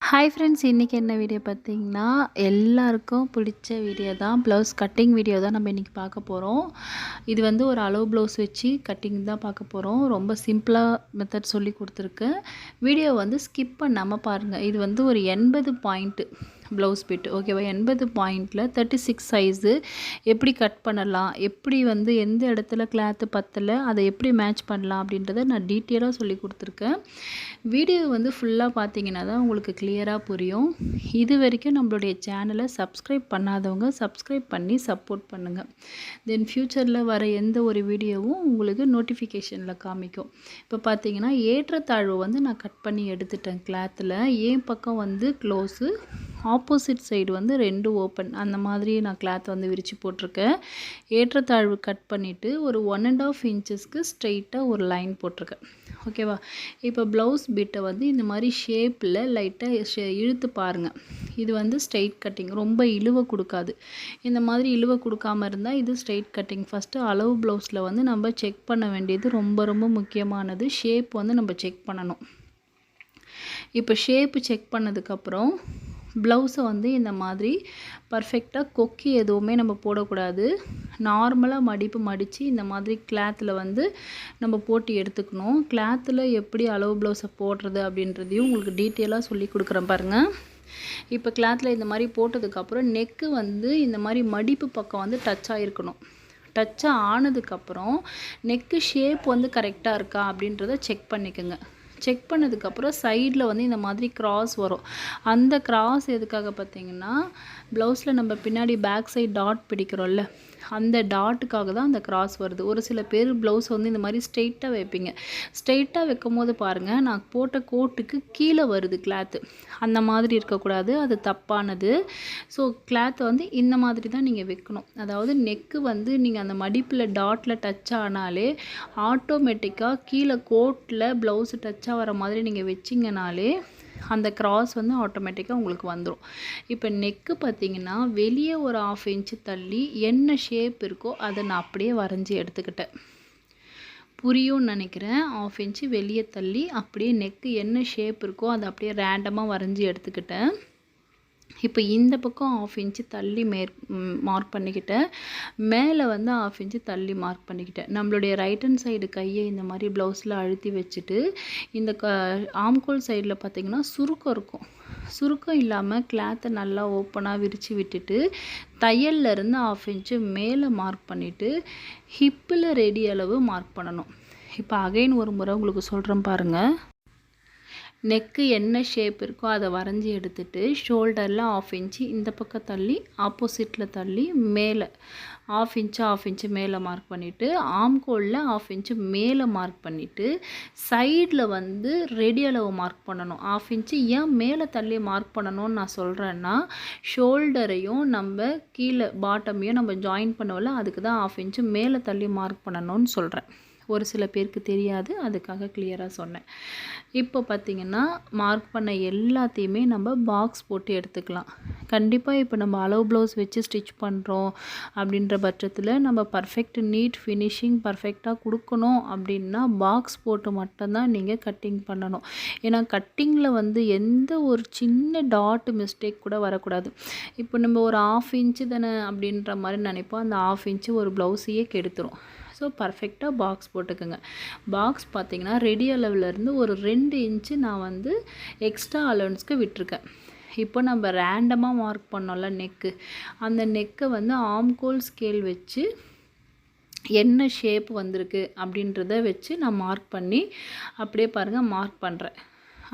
Hi friends, இன்றைக்கி என்ன video பார்த்தீங்கன்னா எல்லாருக்கும் பிடிச்ச வீடியோ தான். ப்ளவுஸ் கட்டிங் வீடியோ தான் நம்ம இன்றைக்கி பார்க்க போகிறோம். இது வந்து ஒரு அளவு ப்ளவுஸ் வச்சு கட்டிங் தான் பார்க்க போகிறோம். ரொம்ப சிம்பிளாக மெத்தட் சொல்லி கொடுத்துருக்கேன். வீடியோ வந்து ஸ்கிப் பண்ணாமல் பாருங்கள். இது வந்து ஒரு 80 பாயிண்ட்டு ப்ளவுஸ் பிட், ஓகேவா? 80 பாயிண்டில் 36 சைஸு எப்படி கட் பண்ணலாம், எப்படி வந்து எந்த இடத்துல கிளாத்து பத்தலை அதை எப்படி மேட்ச் பண்ணலாம் அப்படின்றத நான் டீட்டெயிலாக சொல்லி கொடுத்துருக்கேன். வீடியோ வந்து ஃபுல்லாக பார்த்தீங்கன்னா தான் உங்களுக்கு கிளியராக புரியும். இது வரைக்கும் நம்மளுடைய சேனலை சப்ஸ்கிரைப் பண்ணாதவங்க சப்ஸ்கிரைப் பண்ணி சப்போர்ட் பண்ணுங்கள். தென் ஃப்யூச்சரில் வர எந்த ஒரு வீடியோவும் உங்களுக்கு நோட்டிஃபிகேஷனில் காமிக்கும். இப்போ பார்த்தீங்கன்னா ஏற்றத்தாழ்வு வந்து நான் கட் பண்ணி எடுத்துட்டேன். கிளாத்தில் ஏன் பக்கம் வந்து க்ளோஸு, ஆப்போசிட் சைடு வந்து 2 ஓப்பன், அந்த மாதிரி நான் கிளாத் வந்து விரித்து போட்டிருக்கேன். ஏற்றத்தாழ்வு கட் பண்ணிவிட்டு ஒரு 1.5 இன்ச்சஸ்க்கு ஸ்ட்ரெயிட்டாக ஒரு லைன் போட்டிருக்கேன், ஓகேவா? இப்போ ப்ளவுஸ் பிட்டை வந்து இந்த மாதிரி ஷேப்பில் லைட்டாக இழுத்து பாருங்கள். இது வந்து ஸ்ட்ரெயிட் கட்டிங், ரொம்ப இழுவை கொடுக்காது. இந்த மாதிரி இழுவை கொடுக்காமல் இருந்தால் இது ஸ்ட்ரெயிட் கட்டிங். ஃபஸ்ட்டு அளவு ப்ளவுஸில் வந்து நம்ம செக் பண்ண வேண்டியது ரொம்ப ரொம்ப முக்கியமானது. ஷேப் வந்து நம்ம செக் பண்ணணும். இப்போ ஷேப்பு செக் பண்ணதுக்கப்புறம் ப்ளவுஸை வந்து இந்த மாதிரி பர்ஃபெக்டாக கொக்கி எதுவுமே நம்ம போடக்கூடாது. நார்மலாக மடித்து இந்த மாதிரி கிளாத்தில் வந்து நம்ம போட்டு எடுத்துக்கணும். கிளாத்தில் எப்படி அளவு ப்ளவுஸை போடுறது அப்படின்றதையும் உங்களுக்கு டீட்டெயிலாக சொல்லி கொடுக்குறேன் பாருங்கள். இப்போ கிளாத்தில் இந்த மாதிரி போட்டதுக்கப்புறம் நெக்கு வந்து இந்த மாதிரி மடிப்பு பக்கம் வந்து டச் ஆகிருக்கணும். டச்சாக ஆனதுக்கப்புறம் நெக்கு ஷேப் வந்து கரெக்டாக இருக்கா அப்படின்றத செக் பண்ணிக்கோங்க. செக் பண்ணதுக்கப்புறம் சைடில் வந்து இந்த மாதிரி கிராஸ் வரும். அந்த கிராஸ் எதுக்காக பார்த்தீங்கன்னா ப்ளவுஸில் நம்ம பின்னாடி பேக் சைடு டாட் பிடிக்கிறோம்ல, அந்த டாட்டுக்காக தான் அந்த கிராஸ் வருது. ஒரு சில பேர் ப்ளவுஸ் வந்து இந்த மாதிரி ஸ்ட்ரெயிட்டாக வைப்பீங்க. ஸ்ட்ரெயிட்டாக வைக்கும் போது பாருங்கள், நான் போட்ட கோட்டுக்கு கீழே வருது கிளாத்து. அந்த மாதிரி இருக்கக்கூடாது, அது தப்பானது. ஸோ கிளாத்தை வந்து இந்த மாதிரி தான் நீங்கள் வைக்கணும். அதாவது நெக்கு வந்து நீங்கள் அந்த மடிப்பில் டாட்டில் டச் ஆனாலே ஆட்டோமேட்டிக்காக கீழே கோட்டில் ப்ளவுஸு டச் ஆகிற மாதிரி நீங்கள் வச்சிங்கனாலே அந்த கிராஸ் வந்து ஆட்டோமேட்டிக்காக உங்களுக்கு வந்துடும். இப்போ நெக்கு பார்த்திங்கன்னா வெளியே ஒரு 1/2 இன்ச்சு தள்ளி என்ன ஷேப் இருக்கோ அதை நான் அப்படியே வரைஞ்சி எடுத்துக்கிட்டேன். புரியும்னு நினைக்கிறேன். 1/2 இன்ச்சு வெளியே தள்ளி அப்படியே நெக்கு என்ன ஷேப் இருக்கோ அதை அப்படியே ரேண்டமாக வரைஞ்சி எடுத்துக்கிட்டேன். இப்போ இந்த பக்கம் 1/2 இன்ச்சு தள்ளி மார்க் பண்ணிக்கிட்டேன். மேலே வந்து 1/2 இன்ச்சு தள்ளி மார்க் பண்ணிக்கிட்டேன். நம்மளுடைய ரைட் ஹேண்ட் சைடு கையை இந்த மாதிரி ப்ளவுஸில் அழுத்தி வச்சுட்டு இந்த ஆம்கோல் சைடில் பார்த்திங்கன்னா சுருக்கம் இருக்கும். சுருக்கம் இல்லாமல் கிளாத்தை நல்லா ஓப்பனாக விரித்து விட்டுட்டு தையல்லேருந்து 1/2 இன்ச்சு மேலே மார்க் பண்ணிவிட்டு ஹிப்பில் ரெடி அளவு மார்க் பண்ணணும். இப்போ அகைன் ஒரு முறை உங்களுக்கு சொல்கிறேன் பாருங்கள். நெக்கு என்ன ஷேப் இருக்கோ அதை வரைஞ்சி எடுத்துகிட்டு ஷோல்டரில் 1/2 இன்ச்சு இந்த பக்கம் தள்ளி ஆப்போசிட்டில் தள்ளி மேலே 1/2 இன்ச்சு மேலே மார்க் பண்ணிவிட்டு ஆம்கோலில் 1/2 இன்ச்சு மேலே மார்க் பண்ணிவிட்டு சைடில் வந்து ரெடி அளவு மார்க் பண்ணணும். 1/2 இன்ச்சு ஏன் மேலே தள்ளி மார்க் பண்ணணும்னு நான் சொல்கிறேன்னா ஷோல்டரையும் நம்ம கீழே பாட்டமையும் நம்ம ஜாயின் பண்ணுவோம்ல, அதுக்கு தான் 1/2 இன்ச்சு மேலே தள்ளி மார்க் பண்ணணும்னு சொல்கிறேன். ஒரு சில பேருக்கு தெரியாது, அதுக்காக கிளியராக சொன்னேன். இப்போ பார்த்திங்கன்னா மார்க் பண்ண எல்லாத்தையுமே நம்ம பாக்ஸ் போட்டு எடுத்துக்கலாம். கண்டிப்பாக இப்போ நம்ம அளவு ப்ளவுஸ் வச்சு ஸ்டிச் பண்ணுறோம் அப்படின்ற பட்சத்தில் நம்ம பர்ஃபெக்ட் நீட் ஃபினிஷிங் பர்ஃபெக்டாக கொடுக்கணும் அப்படின்னா பாக்ஸ் போட்டு மட்டும்தான் நீங்கள் கட்டிங் பண்ணணும். ஏன்னா கட்டிங்கில் வந்து எந்த ஒரு சின்ன டாட் மிஸ்டேக் கூட வரக்கூடாது. இப்போ நம்ம ஒரு 1/2 இன்ச்சு தானே அப்படின்ற மாதிரி நினைப்போம். அந்த 1/2 இன்ச்சு ஒரு ப்ளவுஸையே கெடுத்துரும். ஸோ பர்ஃபெக்டாக பாக்ஸ் போட்டுக்கோங்க. பாக்ஸ் பார்த்திங்கன்னா ரெடி அளவுலேருந்து ஒரு 2 இன்ச்சு நான் வந்து எக்ஸ்ட்ரா அலவன்ஸ்க்கு விட்டுருக்கேன். இப்போ நம்ம ரேண்டமாக மார்க் பண்ணோம்ல நெக்கு, அந்த நெக்கை வந்து ஆம்கோல் ஸ்கேல் வச்சு என்ன ஷேப் வந்திருக்கு அப்படின்றத வச்சு நான் மார்க் பண்ணி அப்படியே பாருங்கள் மார்க் பண்ணுறேன்.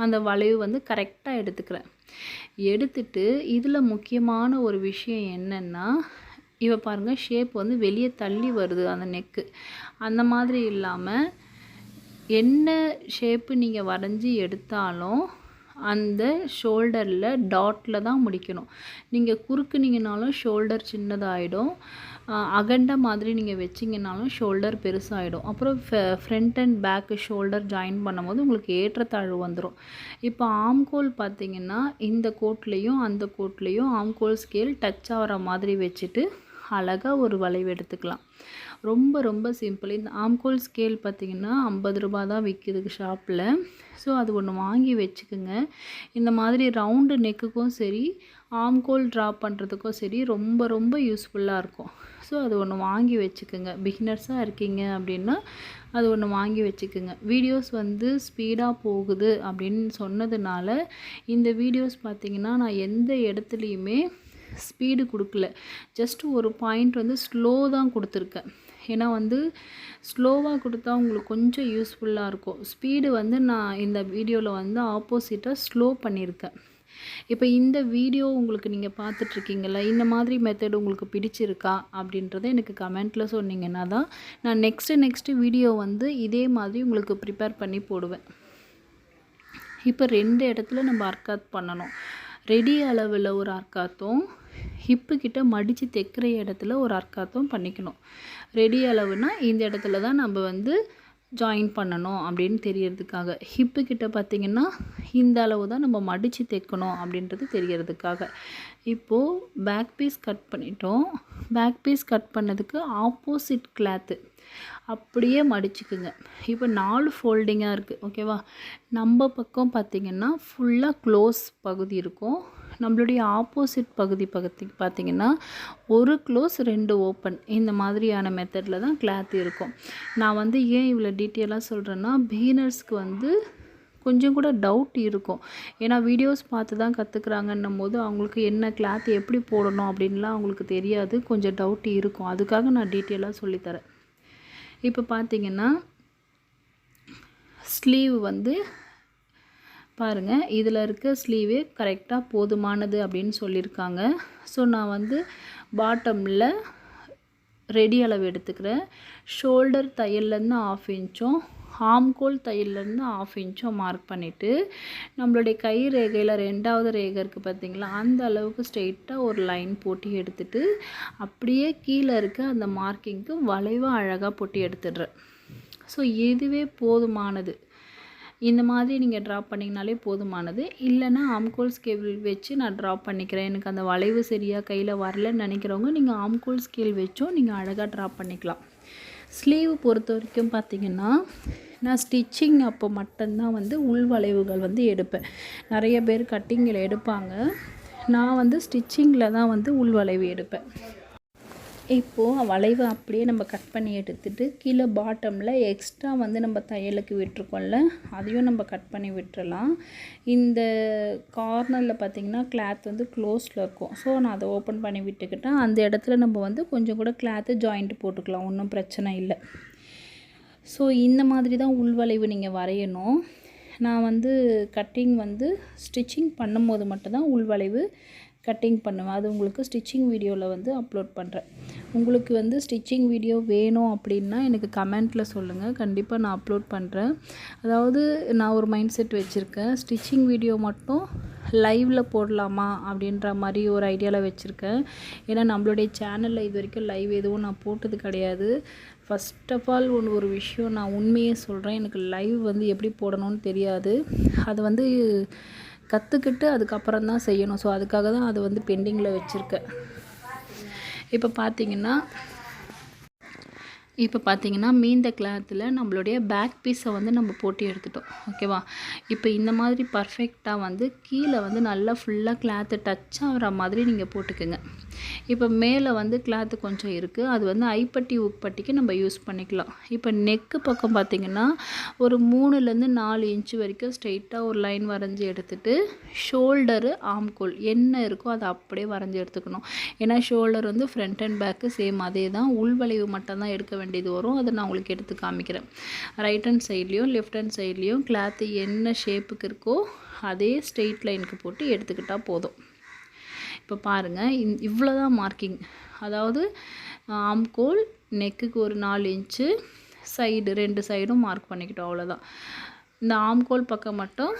அந்த வளைவு வந்து கரெக்டாக எடுத்துக்கிறேன். எடுத்துட்டு இதில் முக்கியமான ஒரு விஷயம் என்னென்னா, இவ பாருங்கள் ஷேப் வந்து வெளியே தள்ளி வருது அந்த நெக்கு. அந்த மாதிரி இல்லாமல் என்ன ஷேப்பு நீங்கள் வரைஞ்சி எடுத்தாலும் அந்த ஷோல்டரில் டாட்டில் தான் முடிக்கணும். நீங்கள் குறுக்குனீங்கனாலும் ஷோல்டர் சின்னதாகிடும், அகண்ட மாதிரி நீங்கள் வச்சிங்கனாலும் ஷோல்டர் பெருசாகிடும். அப்புறம் front and back shoulder join பண்ணும்போது உங்களுக்கு ஏற்றத்தாழ்வு வந்துடும். இப்போ ஆம்கோல் பார்த்திங்கன்னா இந்த கோட்லேயும் அந்த கோட்லேயும் ஆம்கோல் ஸ்கேல் டச் ஆகிற மாதிரி வச்சுட்டு அழகாக ஒரு வளைவு எடுத்துக்கலாம். ரொம்ப ரொம்ப சிம்பிள். இந்த ஆம்கோல் ஸ்கேல் பார்த்திங்கன்னா 50 ரூபா தான் விற்கிது ஷாப்பில். ஸோ அது ஒன்று வாங்கி வச்சுக்குங்க. இந்த மாதிரி ரவுண்டு நெக்குக்கும் சரி, ஆம்கோல் ட்ரா பண்ணுறதுக்கும் சரி ரொம்ப ரொம்ப யூஸ்ஃபுல்லாக இருக்கும். ஸோ அது ஒன்று வாங்கி வச்சுக்குங்க. பிகினர்ஸாக இருக்கீங்க அப்படின்னா அது ஒன்று வாங்கி வச்சுக்குங்க. வீடியோஸ் வந்து ஸ்பீடாக போகுது அப்படின்னு சொன்னதுனால இந்த வீடியோஸ் பார்த்திங்கன்னா நான் எந்த இடத்துலையுமே ஸ்பீடு கொடுக்கல. ஜஸ்ட் ஒரு பாயிண்ட் வந்து ஸ்லோ தான் கொடுத்துருக்கேன். ஏன்னா வந்து ஸ்லோவாக கொடுத்தா உங்களுக்கு கொஞ்சம் யூஸ்ஃபுல்லாக இருக்கும். ஸ்பீடு வந்து நான் இந்த வீடியோவில் வந்து ஆப்போசிட்டாக ஸ்லோ பண்ணியிருக்கேன். இப்போ இந்த வீடியோ உங்களுக்கு நீங்கள் பார்த்துட்ருக்கீங்களா, இந்த மாதிரி மெத்தட் உங்களுக்கு பிடிச்சிருக்கா அப்படின்றத எனக்கு கமெண்ட்டில் சொன்னீங்கன்னா தான் நான் நெக்ஸ்ட்டு வீடியோ வந்து இதே மாதிரி உங்களுக்கு ப்ரிப்பேர் பண்ணி போடுவேன். இப்போ 2 இடத்துல நம்ம அர்க்காத் பண்ணணும். ரெடி அளவில் ஒரு அர்க்காத்தும், ஹிப்பு கிட்ட மடித்து தைக்கிற இடத்துல ஒரு அர்க்காத்தும் பண்ணிக்கணும். ரெடி அளவுனா இந்த இடத்துல தான் நம்ம வந்து ஜாயின் பண்ணணும் அப்படின்னு தெரியறதுக்காக. ஹிப்பு கிட்ட பார்த்திங்கன்னா இந்த அளவு தான் நம்ம மடித்து தைக்கணும் அப்படின்றது தெரியறதுக்காக. இப்போது பேக் பீஸ் கட் பண்ணிட்டோம். பேக் பீஸ் கட் பண்ணதுக்கு ஆப்போசிட் கிளாத்து அப்படியே மடிச்சுக்குங்க. இப்போ 4 ஃபோல்டிங்காக இருக்குது. ஓகேவா? நம்ம பக்கம் பார்த்திங்கன்னா ஃபுல்லாக க்ளோஸ் பகுதி இருக்கும். நம்மளுடைய ஆப்போசிட் பகுதி பார்த்திங்கன்னா ஒரு க்ளோஸ் 2 ஓப்பன். இந்த மாதிரியான மெத்தடில் தான் கிளாத் இருக்கும். நான் வந்து ஏன் இவ்வளோ டீட்டெயிலாக சொல்கிறேன்னா, பிகினர்ஸ்க்கு வந்து கொஞ்சம் கூட டவுட் இருக்கும். ஏன்னா வீடியோஸ் பார்த்து தான் கற்றுக்குறாங்கன்னும் போது அவங்களுக்கு என்ன கிளாத் எப்படி போடணும் அப்படின்லாம் அவங்களுக்கு தெரியாது. கொஞ்சம் டவுட் இருக்கும். அதுக்காக நான் டீட்டெயிலாக சொல்லித்தரேன். இப்போ பார்த்திங்கன்னா ஸ்லீவ் வந்து பாருங்கள், இதில் இருக்க ஸ்லீவே கரெக்டாக போதுமானது அப்படின்னு சொல்லியிருக்காங்க. ஸோ நான் வந்து பாட்டமில் ரெடி அளவு எடுத்துக்கிறேன். ஷோல்டர் தையல்லேருந்து 1/2 இன்ச்சும், ஆம்கோல் தையல்லேருந்து 1/2 இன்ச்சும் மார்க் பண்ணிவிட்டு, நம்மளுடைய கை ரேகையில் 2வது ரேகை இருக்குது பார்த்திங்களா, அந்த அளவுக்கு ஸ்ட்ரெயிட்டாக ஒரு லைன் போட்டு எடுத்துகிட்டு அப்படியே கீழே இருக்க அந்த மார்க்கிங்க்கு வளைவாக அழகாக போட்டு எடுத்துடுறேன். ஸோ இதுவே போதுமானது. இந்த மாதிரி நீங்கள் ட்ரா பண்ணிங்கனாலே போதுமானது. இல்லைனா ஆம்கோல் ஸ்கேல் வச்சு நான் ட்ரா பண்ணிக்கிறேன், எனக்கு அந்த வளைவு சரியாக கையில் வரலன்னு நினைக்கிறவங்க நீங்கள் ஆம்கோல் ஸ்கேல் வச்சும் நீங்கள் அழகாக ட்ரா பண்ணிக்கலாம். ஸ்லீவ் பொறுத்த வரைக்கும் பார்த்திங்கன்னா நான் ஸ்டிச்சிங் அப்போ மட்டும்தான் வந்து உள் வளைவுகள் வந்து எடுப்பேன். நிறைய பேர் கட்டிங்கில் எடுப்பாங்க. நான் வந்து ஸ்டிச்சிங்கில் தான் வந்து உள் வளைவு எடுப்பேன். இப்போது வளைவை அப்படியே நம்ம கட் பண்ணி எடுத்துகிட்டு கீழே பாட்டமில் எக்ஸ்ட்ரா வந்து நம்ம தையலுக்கு விட்டுருக்கோம்ல, அதையும் நம்ம கட் பண்ணி விட்டுறலாம். இந்த கார்னரில் பார்த்திங்கன்னா கிளாத் வந்து க்ளோஸில் இருக்கும். ஸோ நான் அதை ஓப்பன் பண்ணி விட்டுக்கிட்டேன். அந்த இடத்துல நம்ம வந்து கொஞ்சம் கூட கிளாத்து ஜாயிண்ட் போட்டுக்கலாம், ஒன்றும் பிரச்சனை இல்லை. ஸோ இந்த மாதிரி தான் உள்வளைவு நீங்கள் வரையணும். நான் வந்து கட்டிங் வந்து ஸ்டிச்சிங் பண்ணும்போது மட்டும்தான் உள்வளைவு கட்டிங் பண்ணுவேன். அது உங்களுக்கு ஸ்டிச்சிங் வீடியோவில் வந்து அப்லோட் பண்ணுறேன். உங்களுக்கு வந்து ஸ்டிச்சிங் வீடியோ வேணும் அப்படின்னா எனக்கு கமெண்ட்டில் சொல்லுங்கள், கண்டிப்பாக நான் அப்லோட் பண்ணுறேன். அதாவது நான் ஒரு மைண்ட் செட் வச்சுருக்கேன், ஸ்டிச்சிங் வீடியோ மட்டும் லைவில் போடலாமா அப்படின்ற மாதிரி ஒரு ஐடியாவில் வச்சுருக்கேன். ஏன்னா நம்மளுடைய சேனலில் இது வரைக்கும் லைவ் எதுவும் நான் போட்டது கிடையாது. ஃபஸ்ட் ஆஃப் ஆல் ஒரு விஷயம் நான் உண்மையே சொல்கிறேன், எனக்கு லைவ் வந்து எப்படி போடணும்னு தெரியாது. அது வந்து கற்றுக்கிட்டு அதுக்கப்புறம் தான் செய்யணும். ஸோ அதுக்காக தான் அது வந்து பெண்டிங்கில் வச்சுருக்கேன். இப்போ பார்த்தீங்கன்னா மீந்த கிளாத்தில் நம்மளுடைய பேக் பீஸை வந்து நம்ம போட்டு எடுத்துட்டோம். ஓகேவா? இப்போ இந்த மாதிரி பர்ஃபெக்டாக வந்து கீழே வந்து நல்லா ஃபுல்லாக கிளாத்து டச் ஆகிற மாதிரி நீங்கள் போட்டுக்குங்க. இப்போ மேலே வந்து கிளாத்து கொஞ்சம் இருக்குது, அது வந்து ஐப்பட்டி உப்பட்டிக்கு நம்ம யூஸ் பண்ணிக்கலாம். இப்போ நெக்கு பக்கம் பார்த்திங்கன்னா ஒரு 3லேருந்து 4 இன்ச்சு வரைக்கும் ஸ்ட்ரெயிட்டாக ஒரு லைன் வரைஞ்சி எடுத்துகிட்டு ஷோல்டரு ஆம்கோல் என்ன இருக்கோ அதை அப்படியே வரைஞ்சி எடுத்துக்கணும். ஏன்னா ஷோல்டர் வந்து ஃப்ரண்ட் அண்ட் பேக்கு சேம் அதே தான், உள்வளைவு மட்டும் தான் எடுக்க வேண்டியது வரும். அதை நான் உங்களுக்கு எடுத்து காமிக்கிறேன். ரைட் ஹேண்ட் சைட்லேயும் லெஃப்ட் ஹேண்ட் சைட்லேயும் கிளாத்து என்ன ஷேப்புக்கு இருக்கோ அதே ஸ்ட்ரெயிட் லைனுக்கு போட்டு எடுத்துக்கிட்டால் போதும். இப்போ பாருங்கள், இவ்வளோ தான் மார்க்கிங். அதாவது ஆம்கோல் நெக்குக்கு ஒரு 4 இன்ச்சு, சைடு 2 சைடும் மார்க் பண்ணிக்கிட்டோம், அவ்வளோதான். இந்த ஆம்கோல் பக்கம் மட்டும்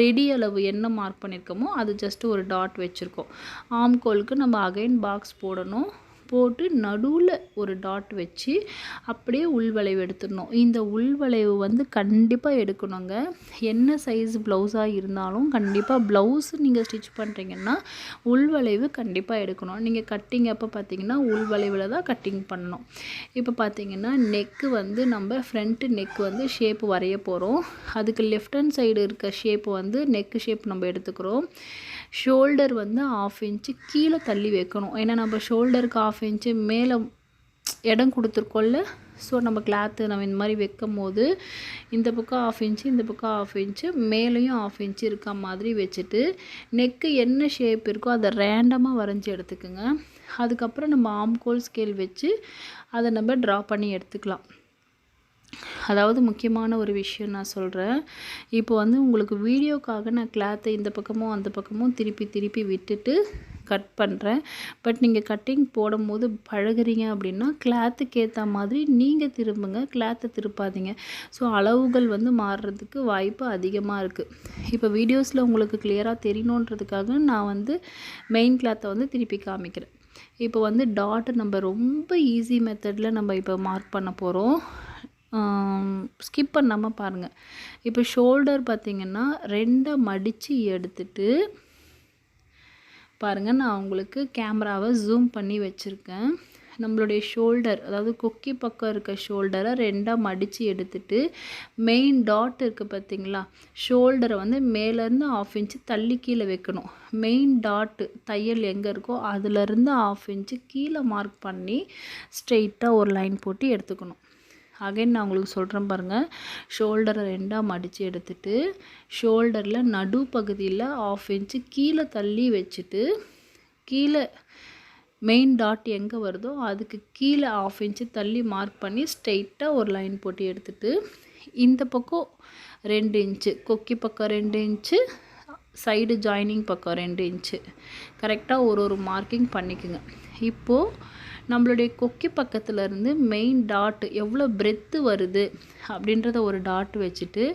ரெடி அளவு என்ன மார்க் பண்ணியிருக்கோமோ அது ஜஸ்ட்டு ஒரு டாட் வச்சுருக்கோம். ஆம்கோலுக்கு நம்ம அகைன் பாக்ஸ் போடணும். போட்டு நடுவில் ஒரு டாட் வச்சு அப்படியே உள்வளைவு எடுத்துடணும். இந்த உள்வளைவு வந்து கண்டிப்பாக எடுக்கணுங்க. என்ன சைஸ் ப்ளவுஸாக இருந்தாலும் கண்டிப்பாக ப்ளவுஸ் நீங்கள் ஸ்டிச் பண்ணுறீங்கன்னா உள்வளைவு கண்டிப்பாக எடுக்கணும். நீங்கள் கட்டிங் அப்போ பார்த்தீங்கன்னா உள்வளைவில் தான் கட்டிங் பண்ணணும். இப்போ பார்த்தீங்கன்னா நெக்கு வந்து நம்ம ஃப்ரண்ட் நெக் வந்து ஷேப் வரைய போகிறோம். அதுக்கு லெஃப்ட் ஹேண்ட் சைடு இருக்க ஷேப் வந்து நெக்கு ஷேப் நம்ம எடுத்துக்கிறோம். ஷோல்டர் வந்து 1/2 இன்ச்சு கீழே தள்ளி வைக்கணும். ஏன்னா நம்ம ஷோல்டருக்கு 1/2 இன்ச்சு மேலே இடம் கொடுத்துருக்கோம்ல. ஸோ நம்ம கிளாத்து நம்ம இந்த மாதிரி வைக்கும் போது இந்த பக்கம் 1/2 இன்ச்சு இந்த பக்கம் 1/2 இன்ச்சு மேலேயும் 1/2 இன்ச்சு இருக்க மாதிரி வச்சுட்டு நெக்கு என்ன ஷேப் இருக்கோ அதை ரேண்டமாக வரைஞ்சி எடுத்துக்கோங்க. அதுக்கப்புறம் நம்ம ஆம்கோல் ஸ்கேல் வச்சு அதை நம்ம ட்ரா பண்ணி எடுத்துக்கலாம். அதாவது முக்கியமான ஒரு விஷயம் நான் சொல்கிறேன். இப்போ வந்து உங்களுக்கு வீடியோக்காக நான் கிளாத்தை இந்த பக்கமும் அந்த பக்கமும் திருப்பி விட்டுட்டு கட் பண்ணுறேன். பட் நீங்கள் கட்டிங் போடும்போது பழகுறீங்க அப்படின்னா கிளாத்துக்கு ஏற்ற மாதிரி நீங்கள் திரும்புங்க, கிளாத்தை திருப்பாதீங்க. ஸோ அளவுகள் வந்து மாறுறதுக்கு வாய்ப்பு அதிகமாக இருக்குது. இப்போ வீடியோஸில் உங்களுக்கு கிளியராக தெரியணுன்றதுக்காக நான் வந்து மெயின் கிளாத்தை வந்து திருப்பி காமிக்கிறேன். இப்போ வந்து டாட் நம்ம ரொம்ப ஈஸி மெத்தடில் நம்ம இப்போ மார்க் பண்ண போகிறோம். ஸ்கிப் பண்ணாமல் பாருங்கள். இப்போ ஷோல்டர் பார்த்திங்கன்னா 2 மடித்து எடுத்துட்டு பாருங்கள், நான் உங்களுக்கு கேமராவை ஜூம் பண்ணி வச்சுருக்கேன். நம்மளுடைய ஷோல்டர் அதாவது கொக்கி பக்கம் இருக்க ஷோல்டரை 2 மடித்து எடுத்துட்டு மெயின் டாட் இருக்குது பார்த்திங்களா, ஷோல்டரை வந்து மேலேருந்து 1/2 இன்ச்சு தள்ளி கீழே வைக்கணும். மெயின் டாட்டு தையல் எங்கே இருக்கோ அதுலேருந்து 1/2 இன்ச்சு கீழே மார்க் பண்ணி ஸ்ட்ரெயிட்டாக ஒரு லைன் போட்டு எடுத்துக்கணும். அகைன் நான் உங்களுக்கு சொல்கிறேன் பாருங்கள். ஷோல்டரை 2 மடித்து எடுத்துட்டு ஷோல்டரில் நடு பகுதியில் 1/2 இன்ச்சு கீழே தள்ளி வச்சுட்டு கீழே மெயின் டாட் எங்கே வருதோ அதுக்கு கீழே 1/2 இன்ச்சு தள்ளி மார்க் பண்ணி ஸ்ட்ரெயிட்டாக ஒரு லைன் போட்டு எடுத்துட்டு இந்த பக்கம் 2 இன்ச்சு கொக்கி பக்கம் 2 இன்ச்சு சைடு ஜாயினிங் பக்கம் 2 இன்ச்சு கரெக்டாக ஒரு மார்க்கிங் பண்ணிக்கோங்க. இப்போது நம்மளுடைய கொக்கி பக்கத்துலேருந்து மெயின் டாட் எவ்வளோ பிரெத்து வருது அப்படின்றத ஒரு டாட் வச்சுட்டு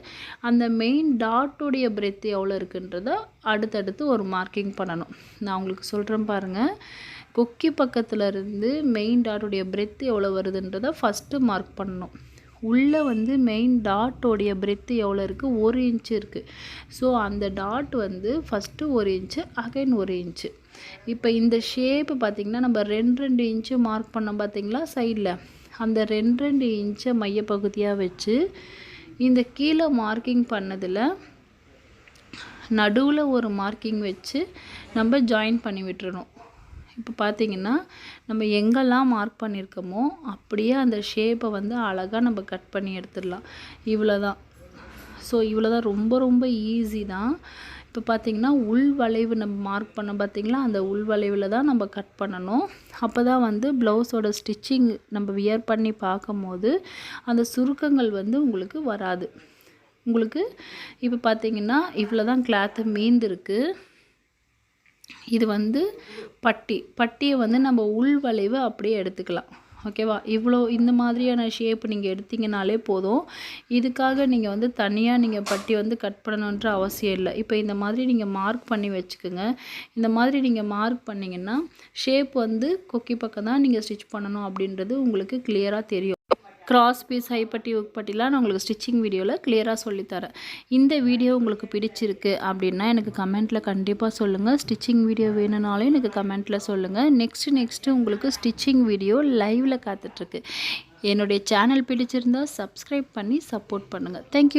அந்த மெயின் டாட்டுடைய பிரெத்து எவ்வளோ இருக்குன்றத அடுத்தடுத்து ஒரு மார்க்கிங் பண்ணணும். நான் உங்களுக்கு சொல்கிறேன் பாருங்கள். கொக்கி பக்கத்துலேருந்து மெயின் டாட்டுடைய பிரெத்து எவ்வளோ வருதுன்றதை ஃபஸ்ட்டு மார்க் பண்ணணும். உள்ளே வந்து மெயின் டாட்டோடைய பிரெத்து எவ்வளோ இருக்குது, 1 இன்ச்சு இருக்குது. ஸோ அந்த டாட் வந்து ஃபஸ்ட்டு 1 இன்ச்சு அகைன் 1 இன்ச்சு. இப்போ இந்த ஷேப்பு பார்த்திங்கன்னா நம்ம 2 இன்ச்சு மார்க் பண்ணோம் பார்த்திங்களா சைடில், அந்த 2 இன்ச்சை மையப்பகுதியாக வச்சு இந்த கீழே மார்க்கிங் பண்ணதில் நடுவில் ஒரு மார்க்கிங் வச்சு நம்ம ஜாயின் பண்ணி விட்டுறணும். இப்போ பார்த்திங்கன்னா நம்ம எங்கெல்லாம் மார்க் பண்ணியிருக்கோமோ அப்படியே அந்த ஷேப்பை வந்து அழகாக நம்ம கட் பண்ணி எடுத்துடலாம். இவ்வளோ தான். ஸோ இவ்வளோ தான், ரொம்ப ஈஸி தான். இப்போ பார்த்திங்கன்னா உள் வளைவு நம்ம மார்க் பண்ண பார்த்திங்களா, அந்த உள் வளைவில் தான் நம்ம கட் பண்ணணும். அப்போ தான் வந்து ப்ளவுஸோட ஸ்டிச்சிங் நம்ம வியர் பண்ணி பார்க்கும்போது அந்த சுருக்கங்கள் வந்து உங்களுக்கு வராது. உங்களுக்கு இப்போ பார்த்திங்கன்னா இவ்வளோ தான் கிளாத்து மீந்திருக்கு. இது வந்து பட்டியை வந்து நம்ம உள் வளைவு அப்படியே எடுத்துக்கலாம். ஓகேவா? இவ்வளோ இந்த மாதிரியான ஷேப் நீங்கள் எடுத்திங்கனாலே போதும். இதுக்காக நீங்கள் வந்து தனியாக நீங்கள் பட்டி வந்து கட் பண்ணணுன்ற அவசியம் இல்லை. இப்போ இந்த மாதிரி நீங்கள் மார்க் பண்ணி வச்சுக்கோங்க. இந்த மாதிரி நீங்கள் மார்க் பண்ணிங்கன்னா ஷேப் வந்து கொக்கி பக்கம் தான் நீங்கள் ஸ்டிச் பண்ணணும் அப்படின்றது உங்களுக்கு கிளியராக தெரியும். கிராஸ் பீஸ் ஹைப்பட்டி உக்பட்டிலாம் நான் உங்களுக்கு ஸ்டிச்சிங் வீடியோவில் கிளியராக சொல்லித்தரேன். இந்த வீடியோ உங்களுக்கு பிடிச்சிருக்கு அப்படின்னா எனக்கு கமெண்ட்டில் கண்டிப்பாக சொல்லுங்கள். ஸ்டிச்சிங் வீடியோ வேணும்னாலும் எனக்கு கமெண்ட்டில் சொல்லுங்கள். நெக்ஸ்ட்டு உங்களுக்கு ஸ்டிச்சிங் வீடியோ லைவில் காத்துட்ருக்கு. என்னுடைய சேனல் பிடிச்சிருந்தால் சப்ஸ்கிரைப் பண்ணி சப்போர்ட் பண்ணுங்கள். தேங்க்யூ.